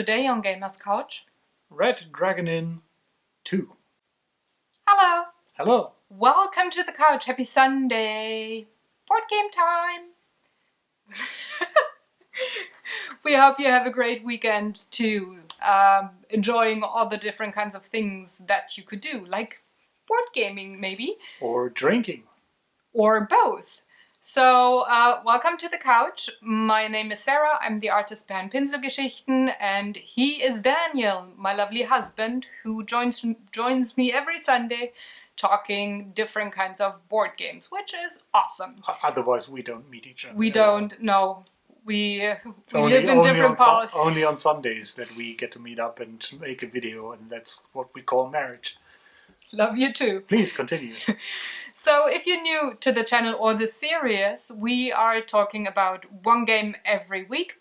Today on Gamer's Couch. Red Dragon Inn 2. Hello. Hello. Welcome to the couch. Happy Sunday. Board game time. We hope you have a great weekend too. Enjoying all the different kinds of things that you could do, like board gaming maybe. Or drinking. Or both. So, welcome to the couch. My name is Sarah. I'm the artist behind Pinselgeschichten, and he is Daniel, my lovely husband, who joins me every Sunday talking different kinds of board games, which is awesome. Otherwise, we don't meet each other. We don't, no. We live in different parts. Only on Sundays that we get to meet up and make a video, and that's what we call marriage. Love you too. Please continue. So if you're new to the channel or the series, we are talking about one game every week,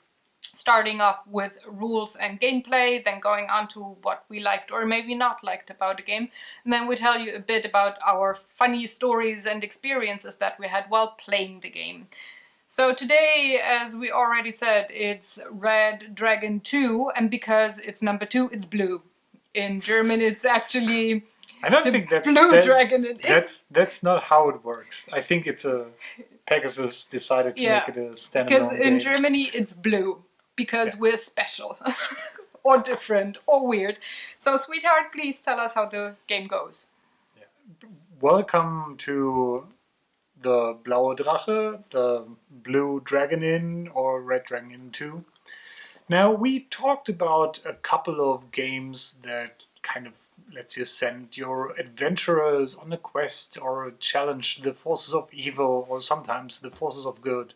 starting off with rules and gameplay, then going on to what we liked or maybe not liked about a game, and then we tell you a bit about our funny stories and experiences that we had while playing the game. So today, as we already said, it's Red Dragon 2, and because it's number 2, it's blue. In German, it's actually... I don't think that's dragon. That's not how it works. I think it's Pegasus decided to make it a standalone because in game. Germany it's blue because we're special or different or weird. So, sweetheart, please tell us how the game goes. Yeah. Welcome to the Blaue Drache, the Blue Dragon Inn, or Red Dragon Inn 2. Now, we talked about a couple of games that kind of lets you send your adventurers on a quest or challenge the forces of evil or sometimes the forces of good.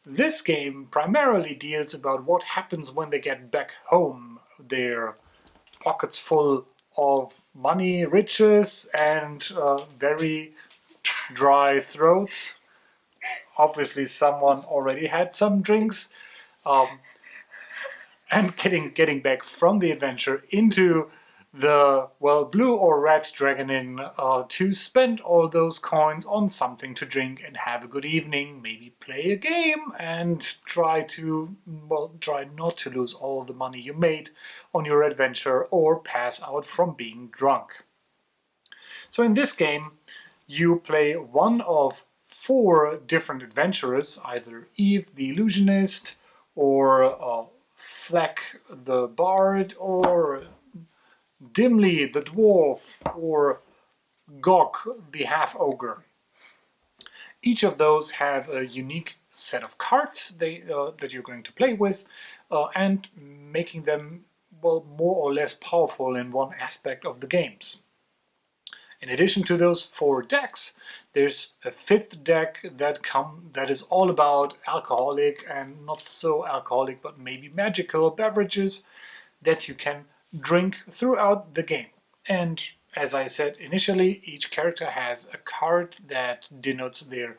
This game primarily deals about what happens when they get back home. Their pockets full of money, riches, and very dry throats. Obviously someone already had some drinks. And getting back from the adventure into the, Blue or Red Dragon Inn to spend all those coins on something to drink and have a good evening, maybe play a game and try not to lose all the money you made on your adventure or pass out from being drunk. So in this game, you play one of 4 different adventurers, either Eve the Illusionist, or Fleck the Bard, or Dimly the Dwarf, or Gok the Half-Ogre. Each of those have a unique set of cards that you're going to play with, and making them more or less powerful in one aspect of the games. In addition to those 4 decks, there's a 5th deck that is all about alcoholic and not so alcoholic but maybe magical beverages that you can drink throughout the game. And as I said initially, each character has a card that denotes their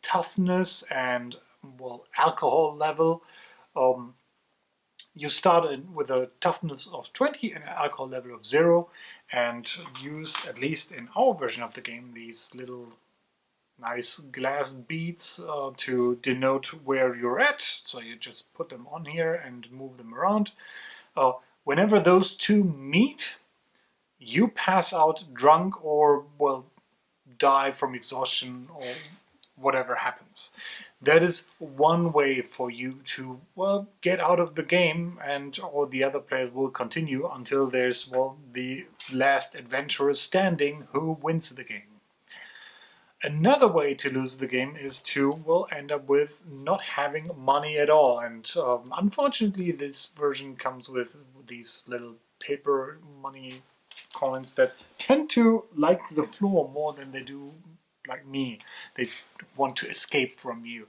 toughness and alcohol level. You start with a toughness of 20 and an alcohol level of 0, and use, at least in our version of the game, these little nice glass beads to denote where you're at. So you just put them on here and move them around. Whenever those two meet, you pass out drunk or, die from exhaustion or whatever happens. That is one way for you to, get out of the game, and all the other players will continue until there's, the last adventurer standing who wins the game. Another way to lose the game is to, end up with not having money at all. And unfortunately, this version comes with these little paper money coins that tend to like the floor more than they do like me. They want to escape from you.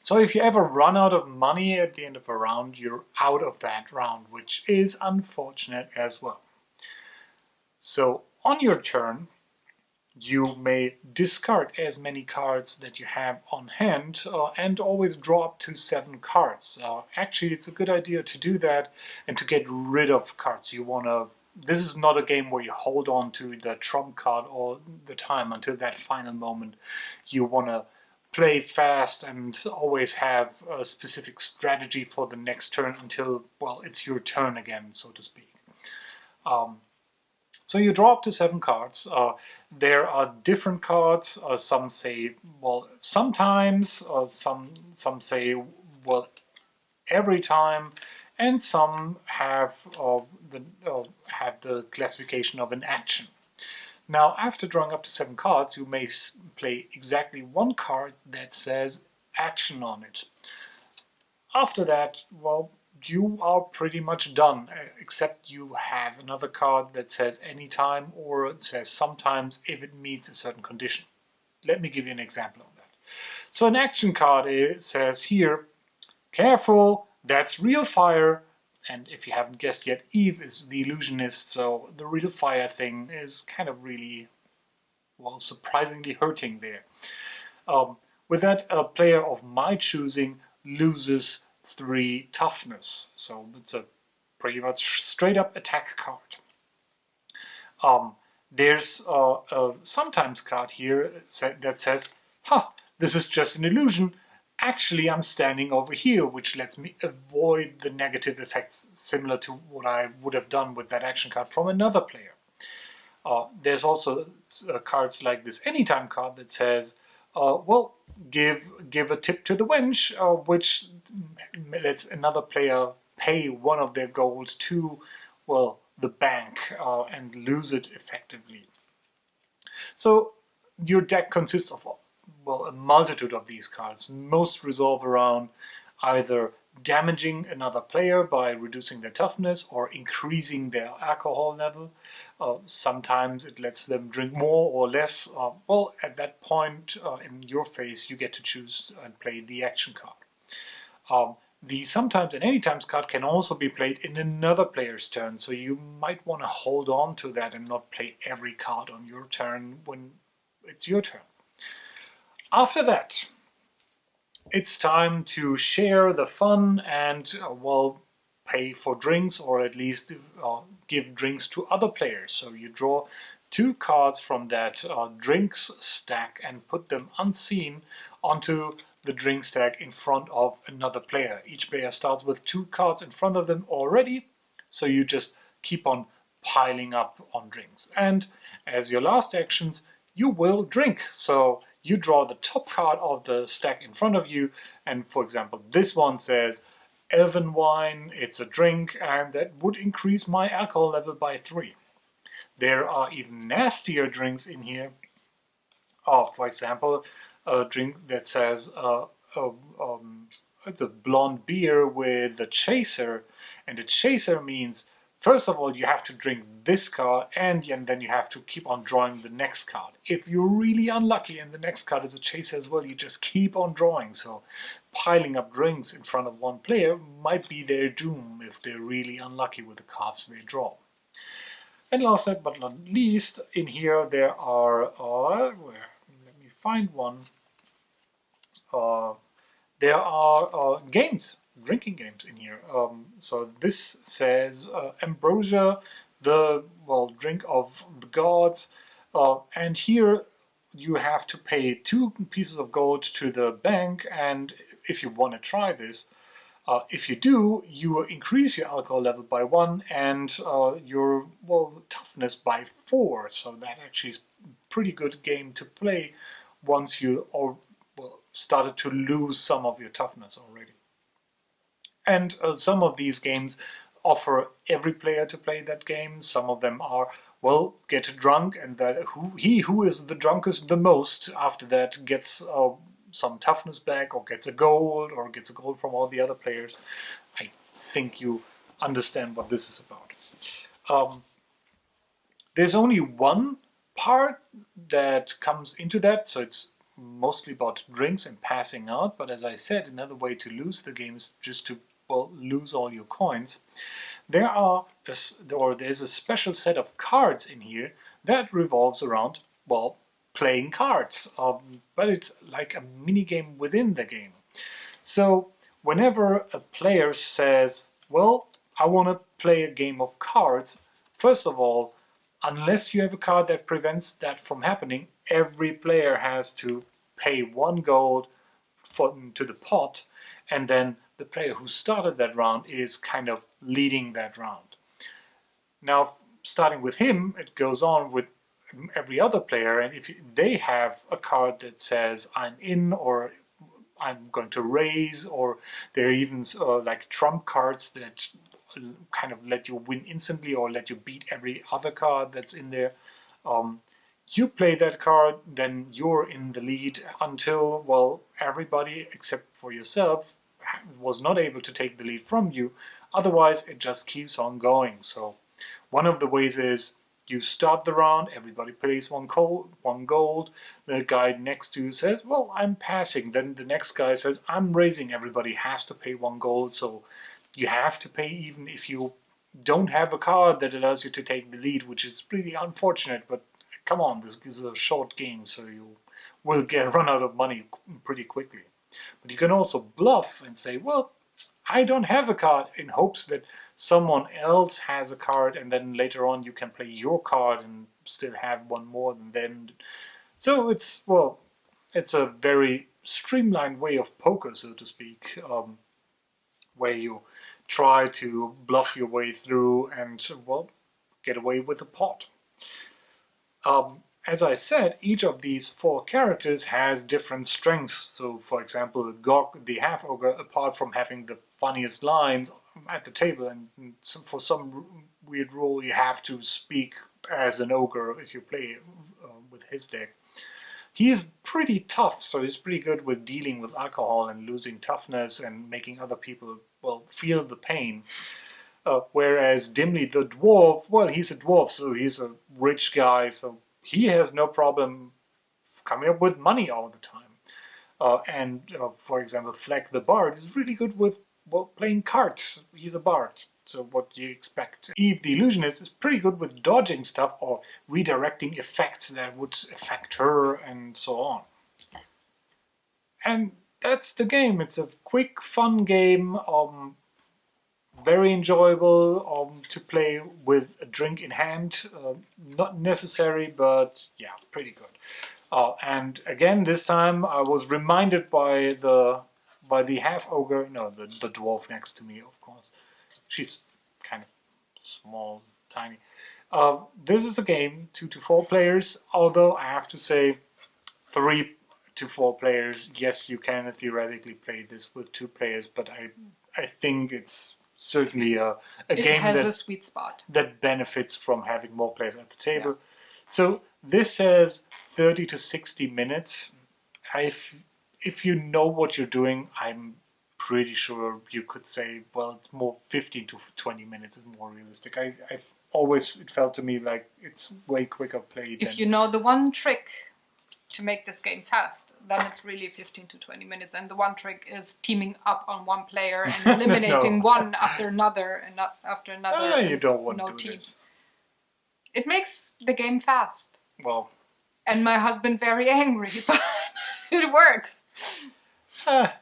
So if you ever run out of money at the end of a round, you're out of that round, which is unfortunate as well. So on your turn, you may discard as many cards that you have on hand and always draw up to 7 cards. Actually, it's a good idea to do that and to get rid of cards. This is not a game where you hold on to the trump card all the time until that final moment. You want to play fast and always have a specific strategy for the next turn until, well, it's your turn again, so to speak. So you draw up to 7 cards. There are different cards. Some say, well, sometimes. Some say, well, every time, and some have the classification of an action. Now, after drawing up to 7 cards, you may play exactly 1 card that says action on it. After that, well, you are pretty much done, except you have another card that says anytime or it says sometimes if it meets a certain condition. Let me give you an example of that. So an action card says here, careful, that's real fire. And if you haven't guessed yet, Eve is the illusionist, so the real fire thing is kind of really, well, surprisingly hurting there. With that, a player of my choosing loses 3 toughness, so it's a pretty much straight up attack card. There's a sometimes card here that says, this is just an illusion. Actually, I'm standing over here, which lets me avoid the negative effects similar to what I would have done with that action card from another player. There's also cards like this anytime card that says, well, give a tip to the wench, which lets another player pay 1 of their gold to, well, the bank and lose it effectively. So your deck consists of, well, a multitude of these cards. Most resolve around either damaging another player by reducing their toughness or increasing their alcohol level. Sometimes it lets them drink more or less. Well, at that point in your phase, you get to choose and play the action card. The sometimes and anytimes card can also be played in another player's turn, so you might want to hold on to that and not play every card on your turn when it's your turn. After that, it's time to share the fun and, well, pay for drinks, or at least give drinks to other players. So you draw 2 cards from that drinks stack and put them unseen onto the drink stack in front of another player. Each player starts with 2 cards in front of them already, so you just keep on piling up on drinks. And as your last actions, you will drink. So you draw the top card of the stack in front of you, and for example, this one says elven wine, it's a drink, and that would increase my alcohol level by 3. There are even nastier drinks in here. For example, a drink that says it's a blonde beer with a chaser, and a chaser means, first of all, you have to drink this card, and then you have to keep on drawing the next card. If you're really unlucky and the next card is a chaser as well, you just keep on drawing. So piling up drinks in front of one player might be their doom if they're really unlucky with the cards they draw. And last but not least, in here there are, let me find one. There are games, drinking games in here. So this says ambrosia, the drink of the gods, and here you have to pay 2 pieces of gold to the bank. And if you want to try this, if you do, you increase your alcohol level by 1 and your toughness by 4. So that actually is a pretty good game to play once you started to lose some of your toughness already. And some of these games offer every player to play that game. Some of them are, get drunk, and that who is the drunkest the most after that gets some toughness back, or gets a gold from all the other players. I think you understand what this is about. There's only one part that comes into that, so it's mostly about drinks and passing out. But as I said, another way to lose the game is just to lose all your coins. There's a special set of cards in here that revolves around playing cards, but it's like a mini game within the game. So whenever a player says, I want to play a game of cards, first of all, unless you have a card that prevents that from happening, every player has to pay 1 gold to the pot, and then the player who started that round is kind of leading that round. Now, starting with him, it goes on with every other player, and if they have a card that says I'm in, or I'm going to raise, or there are even like trump cards that kind of let you win instantly or let you beat every other card that's in there. You play that card, then you're in the lead until, well, everybody except for yourself was not able to take the lead from you. Otherwise, it just keeps on going. So one of the ways is you start the round, everybody pays 1 gold. The guy next to you says, well, I'm passing. Then the next guy says, I'm raising. Everybody has to pay 1 gold. So you have to pay even if you don't have a card that allows you to take the lead, which is really unfortunate. But come on, this is a short game, so you will run out of money pretty quickly. But you can also bluff and say, well, I don't have a card, in hopes that someone else has a card, and then later on you can play your card and still have one more than them. So it's a very streamlined way of poker, so to speak, where you try to bluff your way through and, well, get away with a pot. As I said, each of these 4 characters has different strengths. So, for example, the half-ogre, apart from having the funniest lines at the table, and for some weird rule you have to speak as an ogre if you play with his deck. He is pretty tough, so he's pretty good with dealing with alcohol and losing toughness and making other people, well, feel the pain. Whereas Dimly the dwarf, well, he's a dwarf, so he's a rich guy, so he has no problem coming up with money all the time. For example, Fleck the bard is really good with, well, playing cards. He's a bard, so what do you expect? Eve the illusionist is pretty good with dodging stuff or redirecting effects that would affect her and so on. And that's the game. It's a quick, fun game. Very enjoyable to play with a drink in hand. Not necessary, but yeah, pretty good. And again, this time I was reminded by the half-ogre, no, the dwarf next to me, of course. She's kind of small, tiny. This is a game, 2 to 4 players, although I have to say 3 to 4 players. Yes, you can theoretically play this with 2 players, but I think it's certainly a game has a sweet spot that benefits from having more players at the table. Yeah. So this says 30 to 60 minutes. If you know what you're doing, I'm pretty sure you could say, well, it's more 15 to 20 minutes is more realistic. It felt to me like it's way quicker played. If you know the one trick to make this game fast, then it's really 15 to 20 minutes. And the one trick is teaming up on one player and eliminating one after another and after another. You don't want to do teams. This. It makes the game fast. Well, and my husband very angry, but it works. Yeah,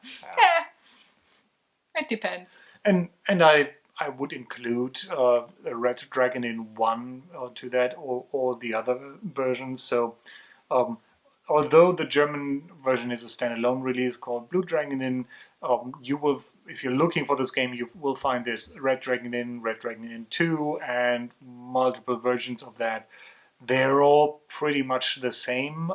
it depends. And I would include Red Dragon in 1 to that, or the other versions. So. Although the German version is a standalone release called Blue Dragon Inn, you will, if you're looking for this game, you will find this Red Dragon Inn 2, and multiple versions of that. They're all pretty much the same.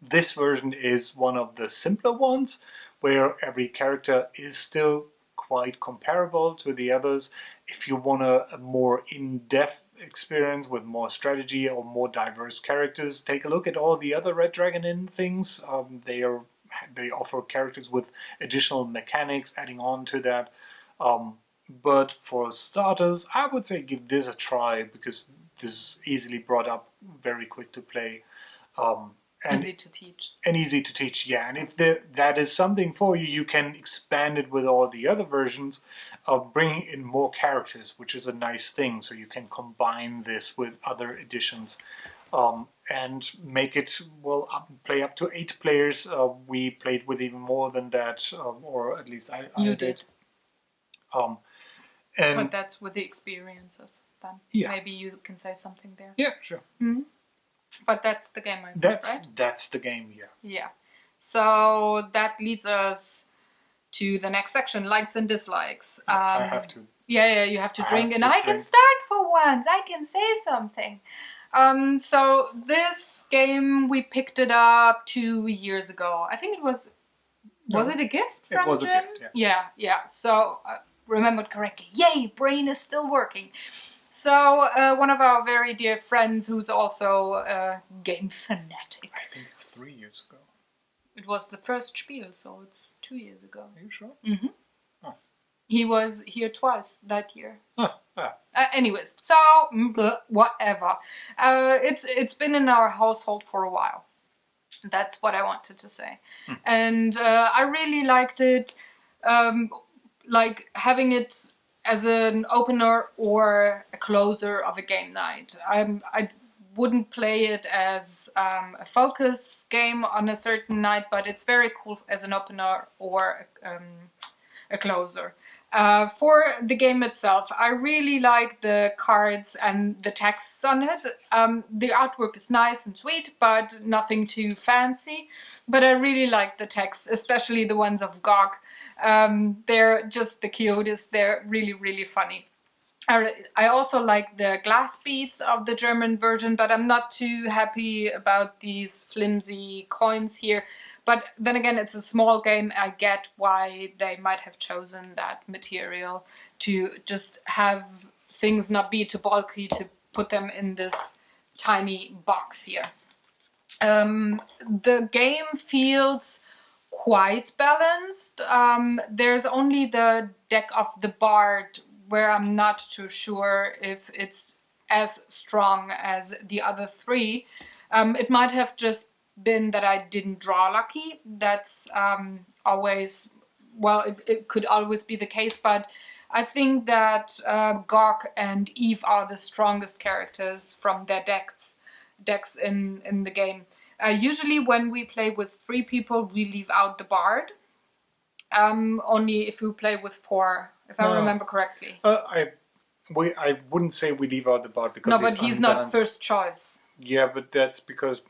This version is one of the simpler ones, where every character is still quite comparable to the others. If you want a more in-depth experience with more strategy or more diverse characters, take a look at all the other Red Dragon Inn things. They offer characters with additional mechanics adding on to that. But for starters, I would say give this a try, because this is easily brought up, very quick to play. Easy to teach. And easy to teach, yeah. And if that is something for you, you can expand it with all the other versions of bringing in more characters, which is a nice thing. So you can combine this with other editions and make it, well, play up to 8 players. We played with even more than that, or at least I did. But that's with the experiences then. Yeah. Maybe you can say something there. Yeah, sure. Mm-hmm. But that's the game, I think, right? That's the game, yeah. Yeah. So that leads us to the next section, likes and dislikes. I have to. Yeah, you have to drink, and to I can drink. start for once. I can say something. So this game, we picked it up 2 years ago. I think it was it a gift from It was Jim? a gift, yeah. Yeah. So remembered correctly. Yay, brain is still working. So one of our very dear friends, who's also a game fanatic. I think it's 3 years ago. It was the first spiel, so it's 2 years ago. Are you sure? Mm-hmm. Oh. He was here twice that year. Ah. Anyways, so whatever. It's been in our household for a while. That's what I wanted to say. And I really liked it, like having it as an opener or a closer of a game night. I wouldn't play it as a focus game on a certain night, but it's very cool as an opener or a closer. For the game itself, I really like the cards and the texts on it. The artwork is nice and sweet, but nothing too fancy. But I really like the texts, especially the ones of Gog. They're just the cutest. They're really, really funny. I also like the glass beads of the German version, but I'm not too happy about these flimsy coins here. But then again, it's a small game. I get why they might have chosen that material to just have things not be too bulky to put them in this tiny box here. The game feels quite balanced. There's only the deck of the Bard where I'm not too sure if it's as strong as the other three. It might have just been that I didn't draw lucky. That's always, well, it could always be the case, but I think that Gog and Eve are the strongest characters from their decks in the game. Usually when we play with 3 people, we leave out the Bard. Only if we play with 4, if I remember correctly. I wouldn't say we leave out the Bard because he's not first choice. Yeah, but that's because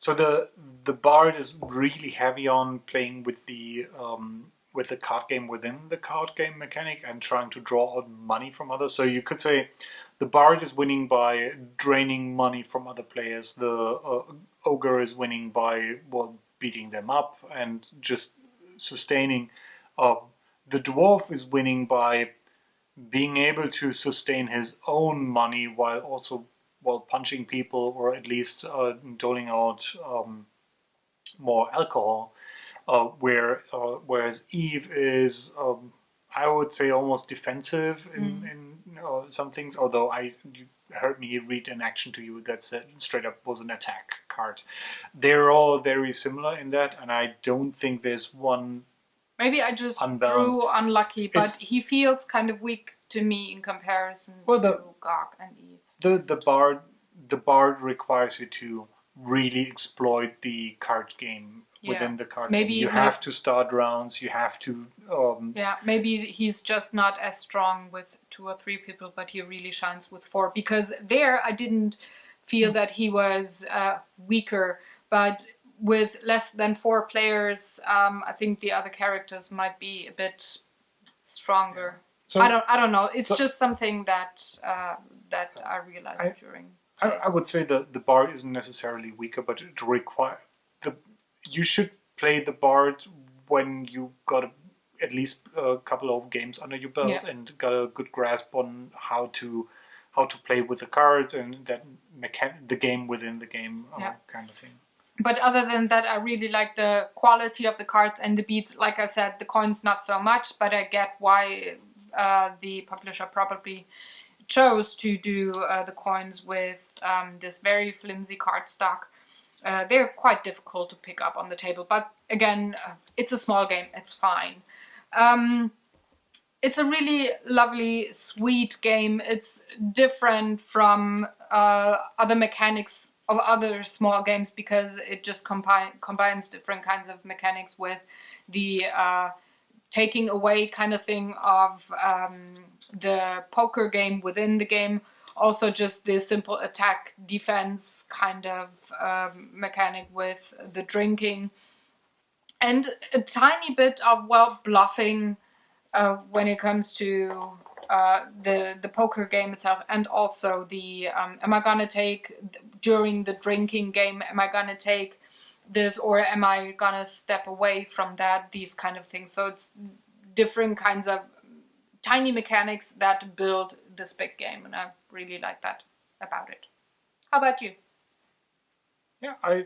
the Bard is really heavy on playing with the card game within the card game mechanic and trying to draw out money from others. So you could say the Bard is winning by draining money from other players. The Ogre is winning by beating them up and just sustaining. The Dwarf is winning by being able to sustain his own money while also punching people or at least doling out more alcohol. Whereas Eve is, I would say, almost defensive in some things. Although you heard me read an action to you that said straight up was an attack card. They're all very similar in that, and I don't think there's one. Maybe I just drew unlucky, but he feels kind of weak to me in comparison to Gog and Eve. The Bard requires you to really exploit the card game within the card game. You have to start rounds. You have to. Maybe he's just not as strong with 2 or 3 people, but he really shines with 4. Because there, I didn't feel that he was weaker, but with less than 4 players, I think the other characters might be a bit stronger. So, I don't know. It's just something that I realized during. I would say the Bard isn't necessarily weaker, but it requires you should play the Bard when you got at least a couple of games under your belt and got a good grasp on how to play with the cards and that the game within the game kind of thing. But other than that, I really like the quality of the cards and the beads. Like I said, the coins not so much, but I get why the publisher probably chose to do the coins with this very flimsy cardstock. They're quite difficult to pick up on the table, but again, it's a small game. It's fine. It's a really lovely, sweet game. It's different from other mechanics of other small games because it just combines different kinds of mechanics with the taking away kind of thing of the poker game within the game, Also just the simple attack defense kind of mechanic with the drinking, and a tiny bit of, well, bluffing when it comes to the poker game itself, and also the am I gonna take, during the drinking game, am I gonna take this or am I gonna step away from that, these kind of things. So it's different kinds of tiny mechanics that build this big game, and I really like that about it. How about you? Yeah,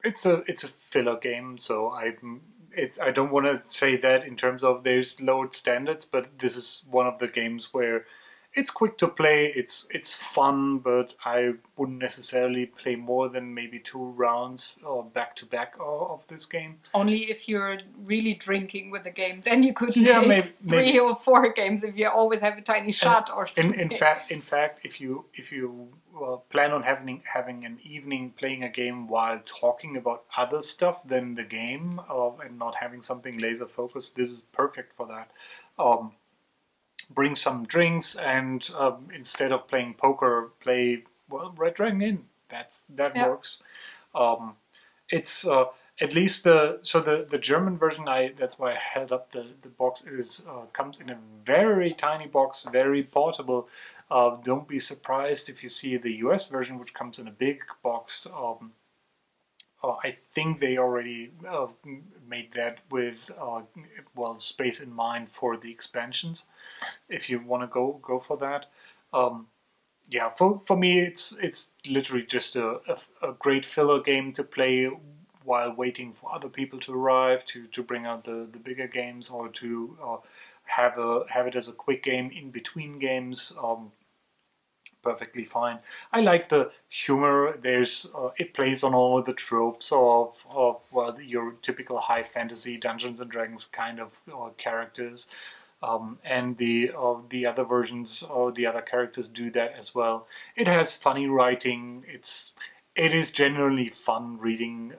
it's a filler game, so I don't want to say that in terms of there's lowered standards, but this is one of the games where it's quick to play, it's fun, but I wouldn't necessarily play more than maybe 2 rounds or back to back of this game. Only if you're really drinking with a game, then you could Yeah, make maybe. 3 or 4 games if you always have a tiny shot or something. In fact, if you plan on having an evening playing a game while talking about other stuff than the game, and not having something laser focused, this is perfect for that. Bring some drinks, and instead of playing poker, play, well, Red Dragon Inn. That Yeah. works. It's at least the German version. That's why I held up the box. Is comes in a very tiny box, very portable. Don't be surprised if you see the US version, which comes in a big box. I think they already made that with space in mind for the expansions. If you want to go for that, yeah. For me, it's literally just a great filler game to play while waiting for other people to arrive to bring out the bigger games, or to have it as a quick game in between games. Perfectly fine. I like the humor. There's it plays on all the tropes of your typical high fantasy Dungeons and Dragons kind of characters, and the other versions or the other characters do that as well. It has funny writing. It is generally fun reading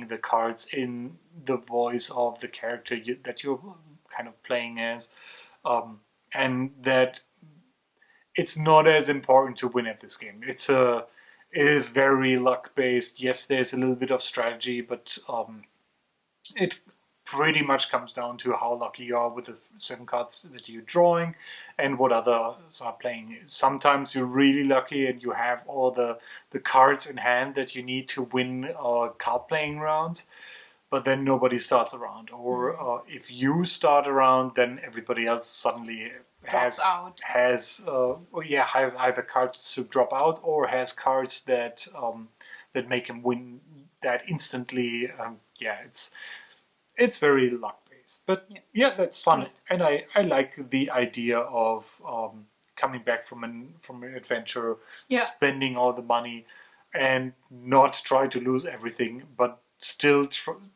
the cards in the voice of the character that you're kind of playing as, and that it's not as important to win at this game. It is very luck based. Yes, there's a little bit of strategy, but it pretty much comes down to how lucky you are with the 7 cards that you're drawing and what others are playing. Sometimes you're really lucky and you have all the cards in hand that you need to win card playing rounds, but then nobody starts around. Or if you start around, then everybody else suddenly has either cards to drop out or has cards that make him win that instantly. It's very luck based, but yeah, that's fun. Great. And I like the idea of coming back from an adventure, spending all the money, and not try to lose everything, but still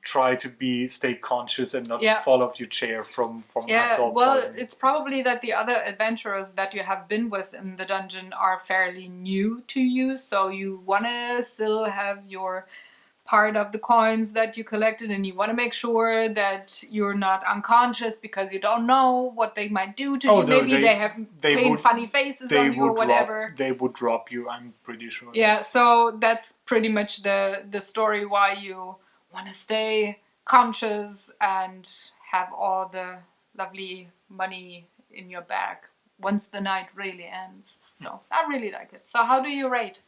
try to stay conscious and not fall off your chair from alcohol poisoning. It's probably that the other adventurers that you have been with in the dungeon are fairly new to you, so you want to still have your part of the coins that you collected, and you want to make sure that you're not unconscious because you don't know what they might do to you. No, Maybe they have paint funny faces on you or whatever. They would drop you, I'm pretty sure. Yeah, so that's pretty much the story why you want to stay conscious and have all the lovely money in your bag once the night really ends. So I really like it. So how do you rate?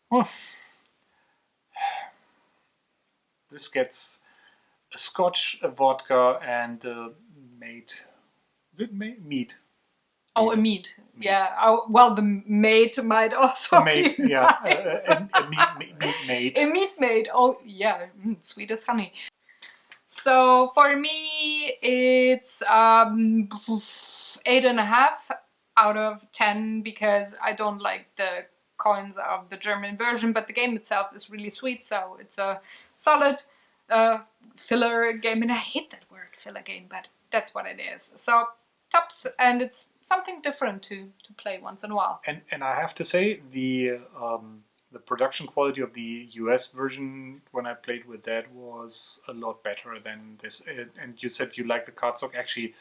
Well, this gets a scotch, a vodka, and a mate. Is it mead? Oh, a meat. Yeah. Oh, well, the mate might also be nice. A meat mate. A meat mate. Oh, yeah. Sweet as honey. So for me, it's 8.5 out of 10 because I don't like the coins of the German version, but the game itself is really sweet. So it's a solid filler game, and I hate that word filler game, but that's what it is. So tops, and it's something different to play once in a while. And I have to say the production quality of the US version when I played with that was a lot better than this. And you said you like the cardstock. Actually,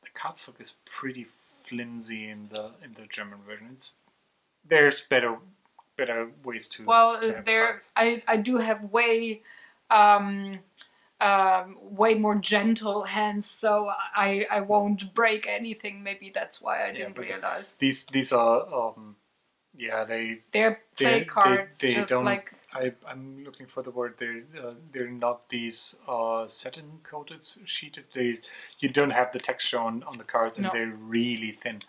the cardstock is pretty flimsy in the German version. There's better ways to. Well, to have there cards. I do have way more gentle hands, so I won't break anything. Maybe that's why I didn't realize. These are They're play cards, they just don't. like. I'm looking for the word. They're not these satin coated sheeted. You don't have the texture on the cards, and No. they're really thin.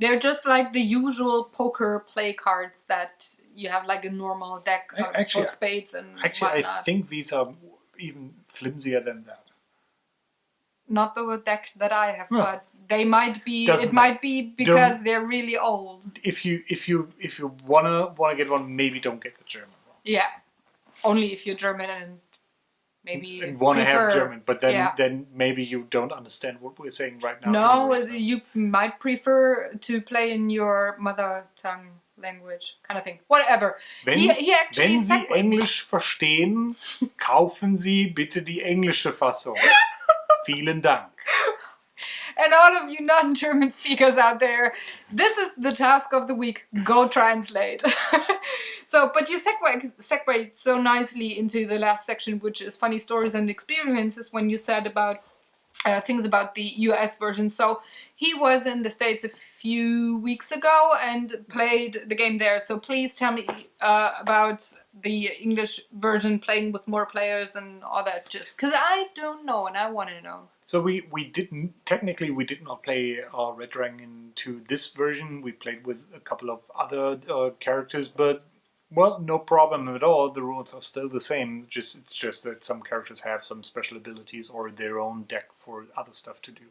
They're just like the usual poker play cards that you have like a normal deck for spades and Actually, whatnot. I think these are even flimsier than that. Not the deck that I have, No. but they might be. Doesn't Might be because they're really old. If you wanna get one, maybe don't get the German one. Yeah, only if you're German and maybe and want to have German, but then maybe you don't understand what we're saying right now. No, anyway, so. You might prefer to play in your mother tongue language, kind of thing. Whatever. Wenn Sie Englisch verstehen, kaufen Sie bitte die englische Fassung. Vielen Dank. And all of you non-German speakers out there, this is the task of the week. Go translate. But you segued so nicely into the last section, which is funny stories and experiences, when you said about things about the US version. So he was in the States a few weeks ago and played the game there. So please tell me about the English version, playing with more players and all that, just because I don't know and I want to know. So we did not play Red Dragon to this version. We played with a couple of other characters, but well, no problem at all. The rules are still the same. It's just that some characters have some special abilities or their own deck for other stuff to do.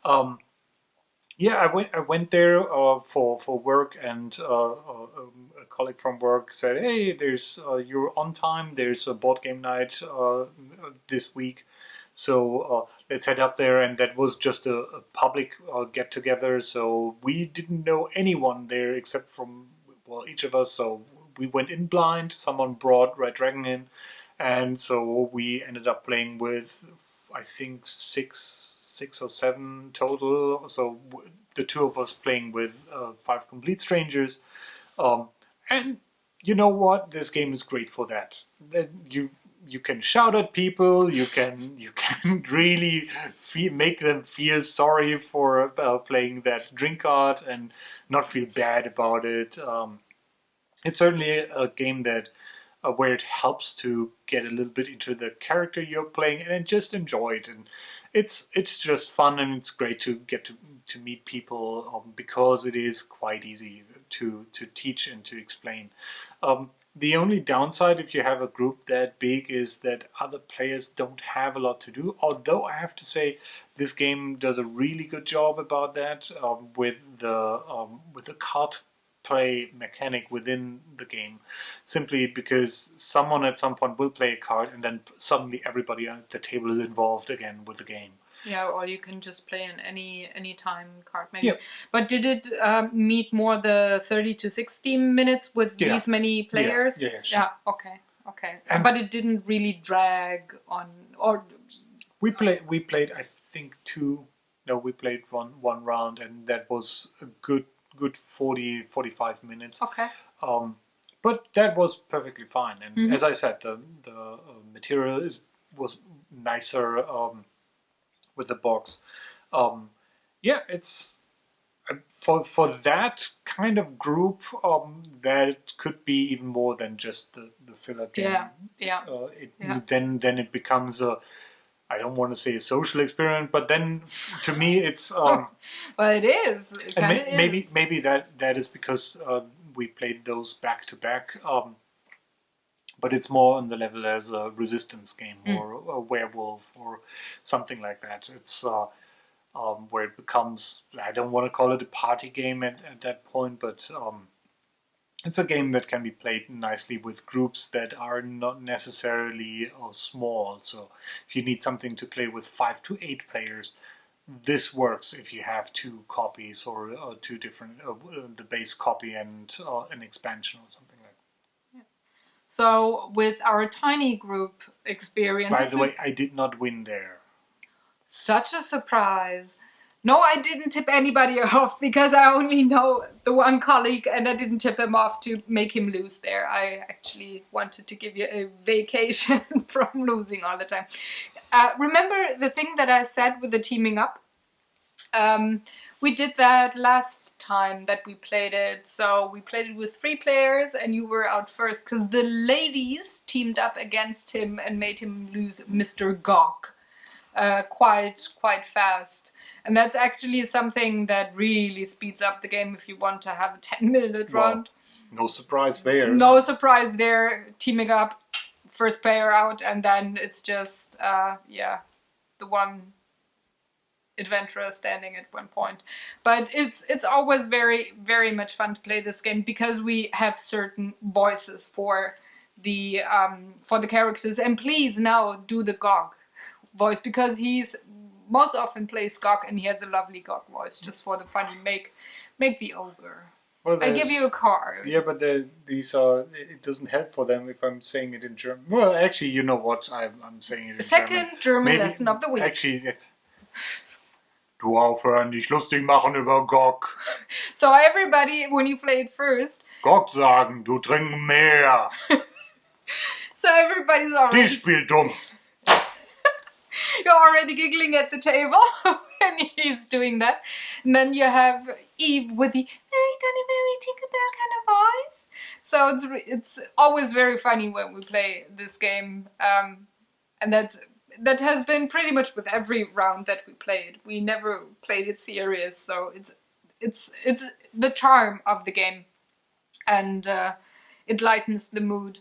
I went there for work, and a colleague from work said, "Hey, you're on time. There's a board game night this week, so let's head up there." And that was just a public get together. So we didn't know anyone there except from each of us. So we went in blind. Someone brought Red Dragon in, and so we ended up playing with, I think, six or seven total. So the two of us playing with 5 complete strangers, and you know what? This game is great for that. You can shout at people. You can really make them feel sorry for playing that drink card and not feel bad about it. It's certainly a game that where it helps to get a little bit into the character you're playing and just enjoy it. And it's just fun, and it's great to get to meet people because it is quite easy to teach and to explain. The only downside if you have a group that big is that other players don't have a lot to do. Although I have to say this game does a really good job about that with the card play mechanic within the game, simply because someone at some point will play a card and then suddenly everybody at the table is involved again with the game. Yeah, or you can just play in any time card maybe. Yeah. But did it meet more the 30 to 60 minutes with these many players? Yeah, sure. Yeah, okay. But it didn't really drag on, or we played I think we played one round, and that was a good 40-45 minutes. Okay. But that was perfectly fine, and as I said, the material was nicer with the box. It's for that kind of group that could be even more than just the filler game. Then it becomes I don't want to say a social experiment, but then to me it's well, it is. Maybe that is because we played those back to back. But it's more on the level as a resistance game or a werewolf or something like that. It's where it becomes, I don't want to call it a party game at that point, but it's a game that can be played nicely with groups that are not necessarily small. So if you need something to play with 5 to 8 players, this works if you have 2 copies or 2 different, the base copy and an expansion or something like that. So with our tiny group experience... By the way, I did not win there. Such a surprise. No, I didn't tip anybody off because I only know the one colleague and I didn't tip him off to make him lose there. I actually wanted to give you a vacation from losing all the time. Remember the thing that I said with the teaming up? We did that last time that we played it. So we played it with 3 players and you were out first because the ladies teamed up against him and made him lose Mr. Gawk. Quite fast, and that's actually something that really speeds up the game if you want to have a 10-minute round. No surprise there. No surprise there. Teaming up, first player out, and then it's just the one adventurer standing at one point. But it's always very, very much fun to play this game because we have certain voices for the characters. And please now do the Gog voice because he's most often plays Gog and he has a lovely Gog voice just for the funny. Make the ogre. Well, I give you a card. Yeah, but these are. It doesn't help for them if I'm saying it in German. Well, actually, you know what? I'm saying it in Second German lesson of the week. Actually, du aufhören, dich lustig machen über Gog. So everybody, when you play it first, Gog sagen, du trink mehr. So everybody's already. Die spielt dumm. You're already giggling at the table when he's doing that. And then you have Eve with the very Tinkerbell kind of voice. So it's always very funny when we play this game. And that has been pretty much with every round that we played. We never played it serious, so it's the charm of the game. And it lightens the mood.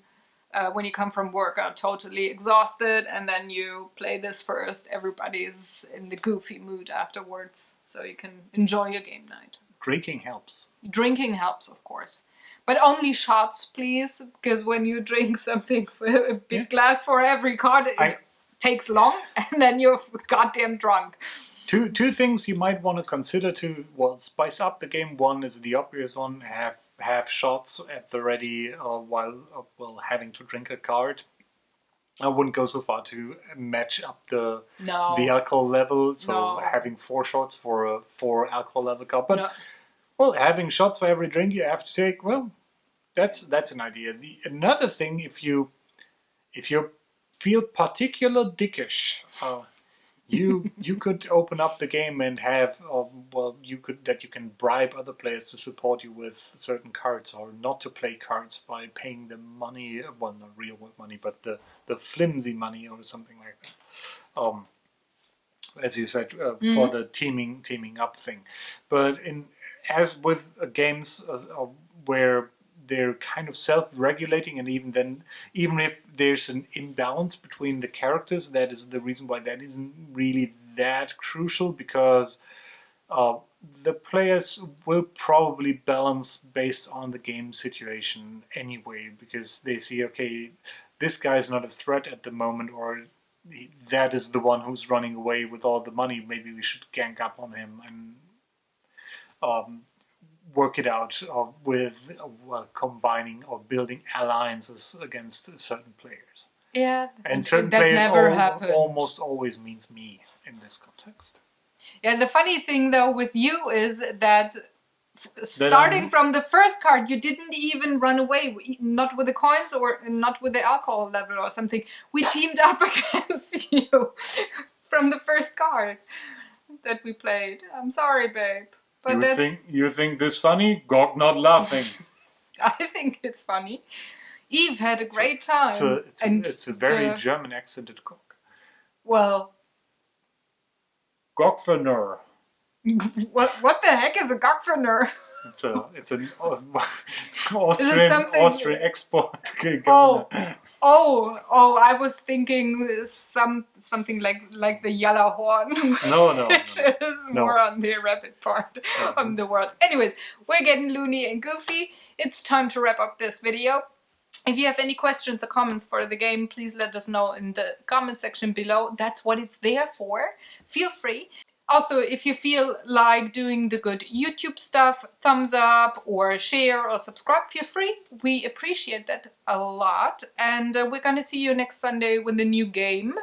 When you come from work out totally exhausted and then you play this first, everybody's in the goofy mood afterwards, so you can enjoy your game night. Drinking helps. Drinking helps, of course. But only shots, please, because when you drink something with a big glass for every card, it takes long and then you're goddamn drunk. Two things you might want to consider to spice up the game. One is the obvious one, have shots at the ready while having to drink a card. I wouldn't go so far to match up the alcohol level, so having 4 shots for a 4 alcohol level card. But having shots for every drink you have to take, that's an idea. Another thing, if you feel particular dickish, you could open up the game and have you can bribe other players to support you with certain cards, or not to play cards by paying them money, not real money, but the flimsy money or something like that. As you said, for the teaming up thing. But as with games where they're kind of self-regulating, and even if there's an imbalance between the characters, that is the reason why that isn't really that crucial, because the players will probably balance based on the game situation anyway, because they see, okay, this guy's not a threat at the moment, or that is the one who's running away with all the money, maybe we should gang up on him and work it out with combining or building alliances against certain players. Yeah, and certain that players never happened. Almost always means me in this context. Yeah, the funny thing though with you is that starting from the first card, you didn't even run away, not with the coins or not with the alcohol level or something. We teamed up against you from the first card that we played. I'm sorry, babe. But you think this funny? Gog not laughing. I think it's funny. Eve had a great time. It's a very German accented Gog. Well, Gogferner. What the heck is a Gogferner? It's an Austrian export. Oh! I was thinking something like the yellow horn. No. Which is more on the rabbit part of the world. Anyways, we're getting loony and goofy. It's time to wrap up this video. If you have any questions or comments for the game, please let us know in the comment section below. That's what it's there for. Feel free. Also, if you feel like doing the good YouTube stuff, thumbs up or share or subscribe, feel free. We appreciate that a lot. And we're going to see you next Sunday with a new game.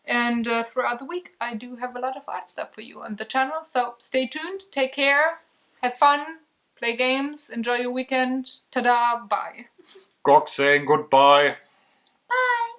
And throughout the week, I do have a lot of art stuff for you on the channel. So stay tuned, take care, have fun, play games, enjoy your weekend. Ta-da, bye. Gog saying goodbye. Bye.